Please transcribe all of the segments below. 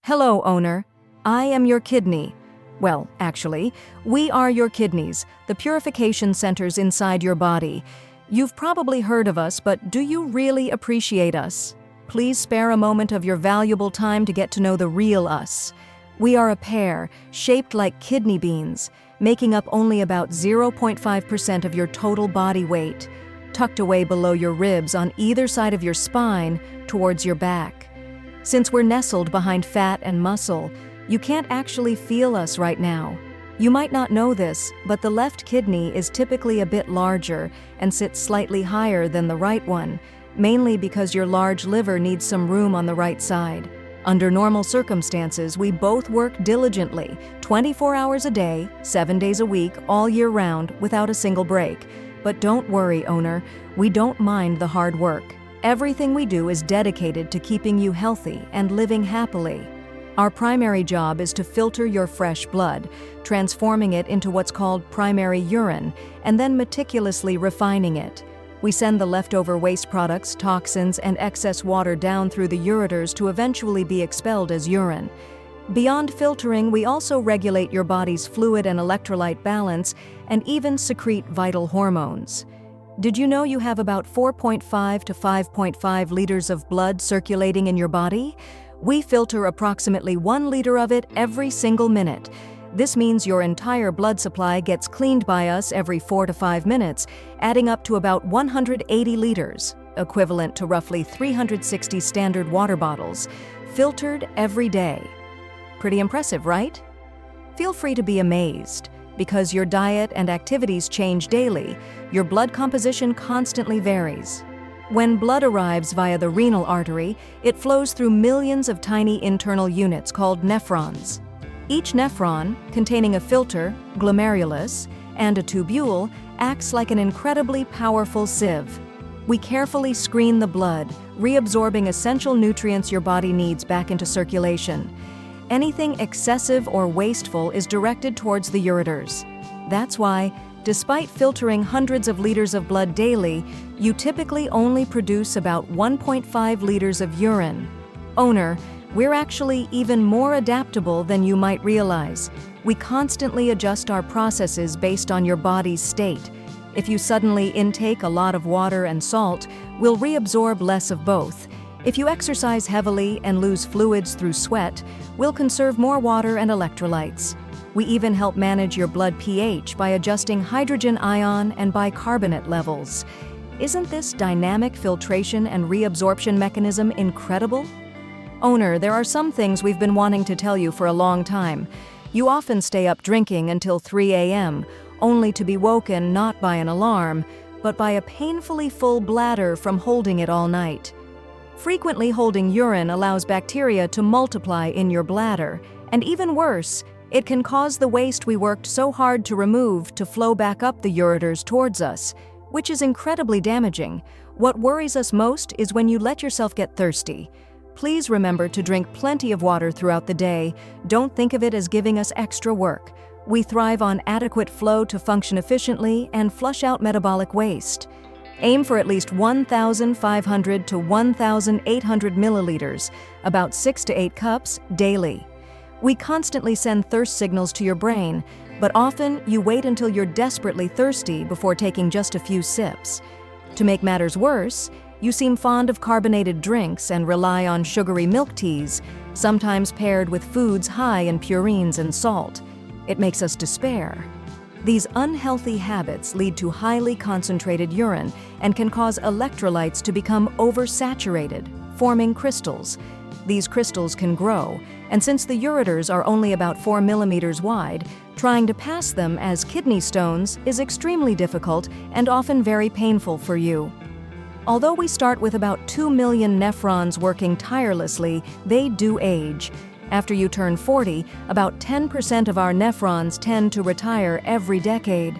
Hello, owner. I am your kidney. Well, actually, we are your kidneys, the purification centers inside your body. You've probably heard of us, but do you really appreciate us? Please spare a moment of your valuable time to get to know the real us. We are a pair, shaped like kidney beans, making up only about 0.5% of your total body weight, tucked away below your ribs on either side of your spine towards your back. Since we're nestled behind fat and muscle, you can't actually feel us right now. You might not know this, but the left kidney is typically a bit larger and sits slightly higher than the right one, mainly because your large liver needs some room on the right side. Under normal circumstances, we both work diligently, 24 hours a day, 7 days a week, all year round, without a single break. But don't worry, owner, we don't mind the hard work. Everything we do is dedicated to keeping you healthy and living happily. Our primary job is to filter your fresh blood, transforming it into what's called primary urine, and then meticulously refining it. We send the leftover waste products, toxins, and excess water down through the ureters to eventually be expelled as urine. Beyond filtering, we also regulate your body's fluid and electrolyte balance and even secrete vital hormones. Did you know you have about 4.5 to 5.5 liters of blood circulating in your body? We filter approximately 1 liter of it every single minute. This means your entire blood supply gets cleaned by us every 4 to 5 minutes, adding up to about 180 liters, equivalent to roughly 360 standard water bottles, filtered every day. Pretty impressive, right? Feel free to be amazed. Because your diet and activities change daily, your blood composition constantly varies. When blood arrives via the renal artery, it flows through millions of tiny internal units called nephrons. Each nephron, containing a filter, glomerulus, and a tubule, acts like an incredibly powerful sieve. We carefully screen the blood, reabsorbing essential nutrients your body needs back into circulation. Anything excessive or wasteful is directed towards the ureters. That's why, despite filtering hundreds of liters of blood daily, you typically only produce about 1.5 liters of urine. Owner, we're actually even more adaptable than you might realize. We constantly adjust our processes based on your body's state. If you suddenly intake a lot of water and salt, we'll reabsorb less of both. If you exercise heavily and lose fluids through sweat, we'll conserve more water and electrolytes. We even help manage your blood pH by adjusting hydrogen ion and bicarbonate levels. Isn't this dynamic filtration and reabsorption mechanism incredible? Owner, there are some things we've been wanting to tell you for a long time. You often stay up drinking until 3 a.m., only to be woken not by an alarm, but by a painfully full bladder from holding it all night. Frequently holding urine allows bacteria to multiply in your bladder, and even worse, it can cause the waste we worked so hard to remove to flow back up the ureters towards us, which is incredibly damaging. What worries us most is when you let yourself get thirsty. Please remember to drink plenty of water throughout the day. Don't think of it as giving us extra work. We thrive on adequate flow to function efficiently and flush out metabolic waste. Aim for at least 1,500 to 1,800 milliliters, about 6 to 8 cups, daily. We constantly send thirst signals to your brain, but often you wait until you're desperately thirsty before taking just a few sips. To make matters worse, you seem fond of carbonated drinks and rely on sugary milk teas, sometimes paired with foods high in purines and salt. It makes us despair. These unhealthy habits lead to highly concentrated urine and can cause electrolytes to become oversaturated, forming crystals. These crystals can grow, and since the ureters are only about 4 millimeters wide, trying to pass them as kidney stones is extremely difficult and often very painful for you. Although we start with about 2 million nephrons working tirelessly, they do age. After you turn 40, about 10% of our nephrons tend to retire every decade.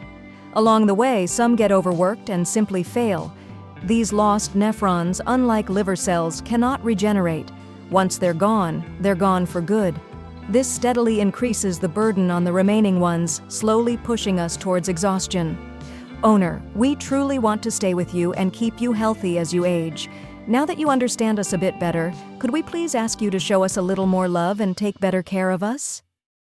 Along the way, some get overworked and simply fail. These lost nephrons, unlike liver cells, cannot regenerate. Once they're gone for good. This steadily increases the burden on the remaining ones, slowly pushing us towards exhaustion. Owner, we truly want to stay with you and keep you healthy as you age. Now that you understand us a bit better, could we please ask you to show us a little more love and take better care of us?